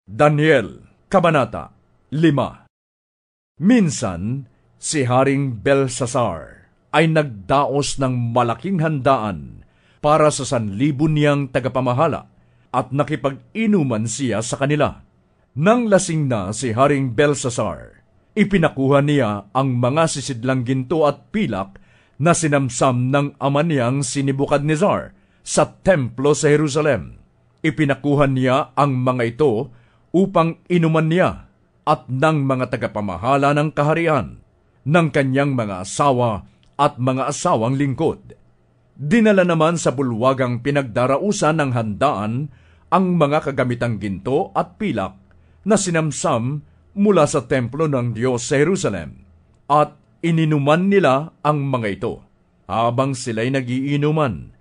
Daniel, Kabanata 5. Minsan, si Haring Belsasar ay nagdaos ng malaking handaan para sa 1,000 niyang tagapamahala at nakipag-inuman siya sa kanila. Nang lasing na si Haring Belsasar, ipinakuha niya ang mga sisidlang ginto at pilak na sinamsam ng ama niyang si Nebukadnezar sa templo sa Jerusalem. Ipinakuha niya ang mga ito upang inuman niya at ng mga tagapamahala ng kaharian, ng kanyang mga asawa at mga asawang lingkod. Dinala naman sa bulwagang pinagdarausan ng handaan ang mga kagamitang ginto at pilak na sinamsam mula sa templo ng Diyos sa Jerusalem, at ininuman nila ang mga ito. Habang sila'y nagiinuman,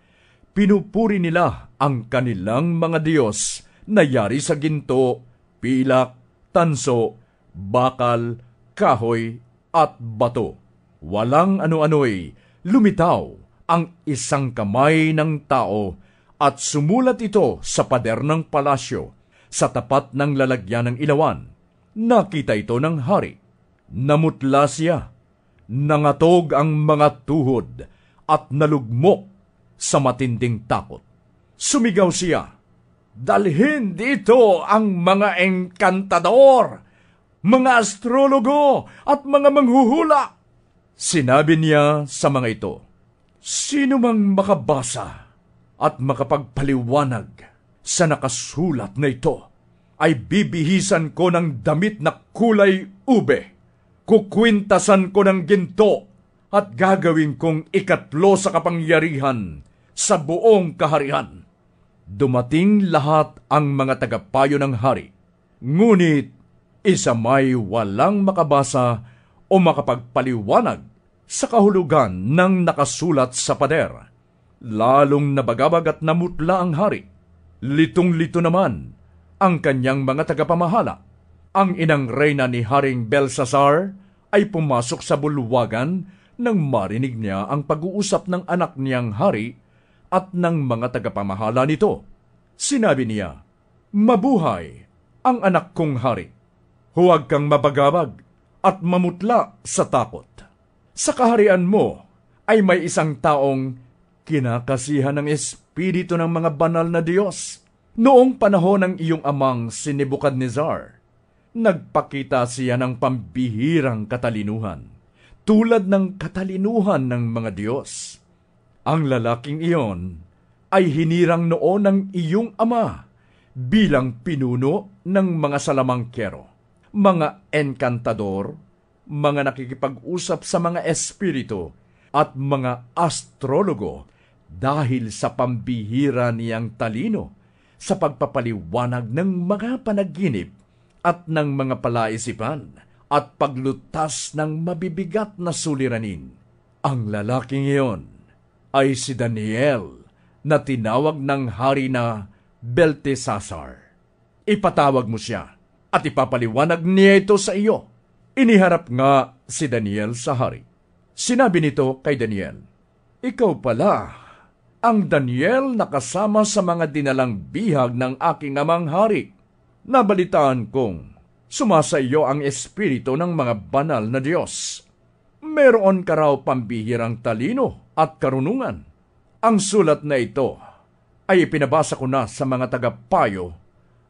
pinupuri nila ang kanilang mga Diyos na yari sa ginto, pilak, tanso, bakal, kahoy, at bato. Walang ano-ano'y lumitaw ang isang kamay ng tao at sumulat ito sa pader ng palasyo sa tapat ng lalagyan ng ilawan. Nakita ito ng hari. Namutla siya. Nangatog ang mga tuhod at nalugmok sa matinding takot. Sumigaw siya, "Dalhin dito ang mga engkantador, mga astrologo at mga manghuhula." Sinabi niya sa mga ito, "Sino mang makabasa at makapagpaliwanag sa nakasulat na ito, ay bibihisan ko ng damit na kulay ube, kukwintasan ko ng ginto, at gagawin kong 3 sa kapangyarihan sa buong kaharian." Dumating lahat ang mga tagapayo ng hari, ngunit isa may walang makabasa o makapagpaliwanag sa kahulugan ng nakasulat sa pader. Lalong nabagabag at namutla ang hari. Litong-lito naman ang kanyang mga tagapamahala. Ang inang reyna ni Haring Belsasar ay pumasok sa bulwagan nang marinig niya ang pag-uusap ng anak niyang hari at ng mga tagapamahala nito. Sinabi niya, "Mabuhay ang anak kong hari. Huwag kang mabagabag at mamutla sa takot. Sa kaharian mo ay may isang taong kinakasihan ng espiritu ng mga banal na Diyos. Noong panahon ng iyong amang si Nebukadnezar, nagpakita siya ng pambihirang katalinuhan, tulad ng katalinuhan ng mga Diyos. Ang lalaking iyon ay hinirang noon ng iyong ama bilang pinuno ng mga salamangkero, mga enkantador, mga nakikipag-usap sa mga espiritu, at mga astrologo dahil sa pambihira niyang talino sa pagpapaliwanag ng mga panaginip at ng mga palaisipan at paglutas ng mabibigat na suliranin. Ang lalaking iyon ay si Daniel, na tinawag ng hari na Belteshazzar. Ipatawag mo siya at ipapaliwanag niya ito sa iyo." Iniharap nga si Daniel sa hari. Sinabi nito kay Daniel, "Ikaw pala ang Daniel na kasama sa mga dinalang bihag ng aking amang hari. Nabalitaan kong sumasa iyo ang espiritu ng mga banal na Diyos. Meron ka raw pambihirang talino at karunungan. Ang sulat na ito ay ipinabasa ko na sa mga tagapayo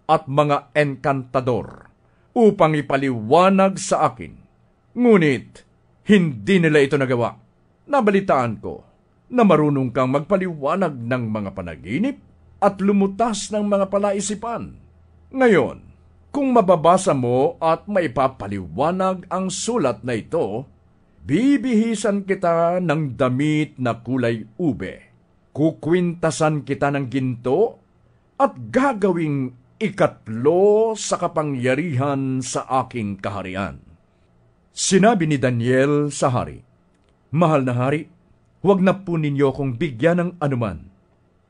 at mga enkantador upang ipaliwanag sa akin. Ngunit hindi nila ito nagawa. Nabalitaan ko na marunong kang magpaliwanag ng mga panaginip at lumutas ng mga palaisipan. Ngayon, kung mababasa mo at maipapaliwanag ang sulat na ito, bibihisan kita ng damit na kulay ube, kukwintasan kita ng ginto, at gagawing 3 sa kapangyarihan sa aking kaharian." Sinabi ni Daniel sa hari, "Mahal na hari, huwag na po ninyo kong bigyan ng anuman.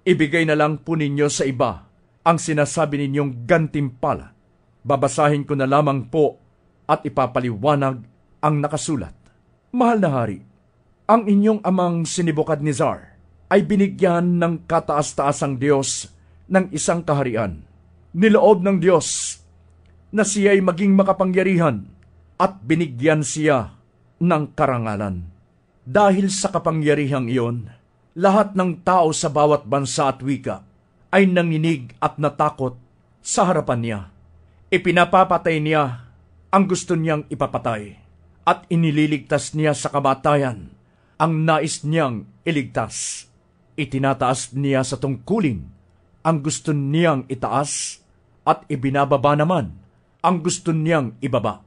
Ibigay na lang po ninyo sa iba ang sinasabi ninyong gantimpala. Babasahin ko na lamang po at ipapaliwanag ang nakasulat. Mahal na hari, ang inyong amang si Nebukadnezar ay binigyan ng kataas-taasang Diyos ng isang kaharian. Niloob ng Diyos na siya'y maging makapangyarihan at binigyan siya ng karangalan. Dahil sa kapangyarihang iyon, lahat ng tao sa bawat bansa at wika ay nanginig at natakot sa harapan niya. Ipinapapatay niya ang gusto niyang ipapatay at inililigtas niya sa kamatayan ang nais niyang iligtas. Itinataas niya sa tungkulin ang gusto niyang itaas at ibinababa naman ang gusto niyang ibaba.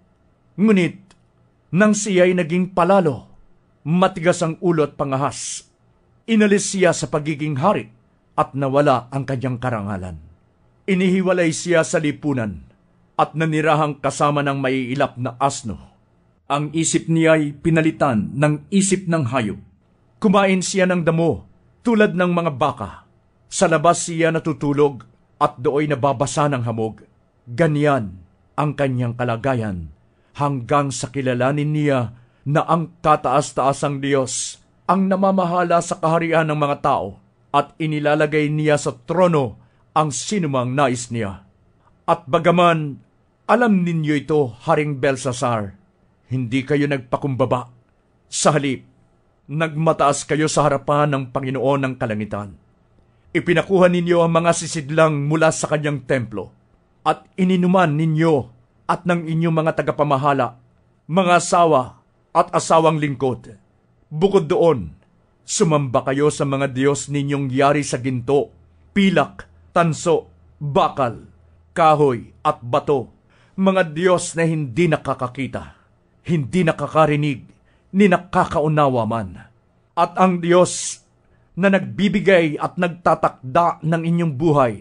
Ngunit, nang siya'y naging palalo, matigas ang ulo at pangahas, inalis siya sa pagiging hari at nawala ang kanyang karangalan. Inihiwalay siya sa lipunan at nanirahang kasama ng maiilap na asno. Ang isip niya'y pinalitan ng isip ng hayop. Kumain siya ng damo tulad ng mga baka. Sa labas siya natutulog at dooy nababasa ng hamog. Ganyan ang kanyang kalagayan hanggang sa kilalanin niya na ang kataas-taasang Diyos ang namamahala sa kaharian ng mga tao at inilalagay niya sa trono ang sinumang nais niya. At bagaman alam ninyo ito, Haring Belsasar, hindi kayo nagpakumbaba. Sa halip, nagmataas kayo sa harapan ng Panginoon ng Kalangitan. Ipinakuha ninyo ang mga sisidlang mula sa kanyang templo at ininuman ninyo at ng inyong mga tagapamahala, mga asawa at asawang lingkod. Bukod doon, sumamba kayo sa mga Diyos ninyong yari sa ginto, pilak, tanso, bakal, kahoy at bato, mga Diyos na hindi nakakakita, hindi nakakarinig, ni nakakaunawa man. At ang Diyos na nagbibigay at nagtatakda ng inyong buhay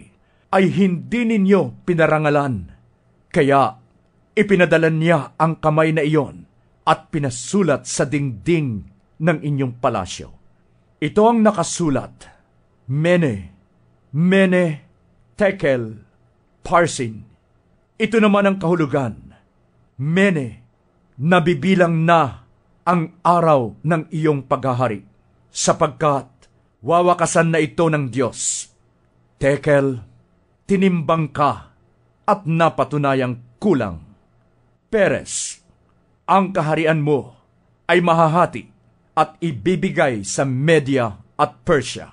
ay hindi ninyo pinarangalan. Kaya ipinadala niya ang kamay na iyon at pinasulat sa dingding ng inyong palasyo. Ito ang nakasulat: Mene, Mene, Tekel, Parsin. Ito naman ang kahulugan: Mene, nabibilang na ang araw ng iyong paghahari, sapagkat wawakasan na ito ng Diyos. Tekel, tinimbang ka at napatunayang kulang. Peres, ang kaharian mo ay mahahati at ibibigay sa Media at Persia.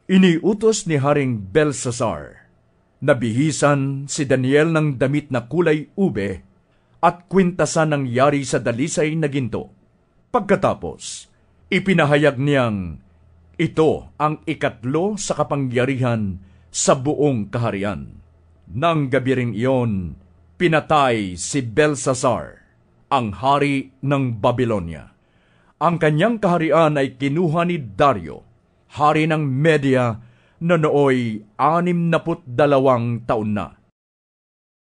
Iniutos ni Haring Belsasar na bihisan si Daniel ng damit na kulay ube at kwintasan ng yari sa dalisay na ginto. Pagkatapos, ipinahayag niyang ito ang ikatlo sa kapangyarihan sa buong kaharian. Nang gabi ring iyon, pinatay si Belsasar, ang hari ng Babylonia. Ang kanyang kaharian ay kinuha ni Dario, hari ng Media, na nooy 62 taon na.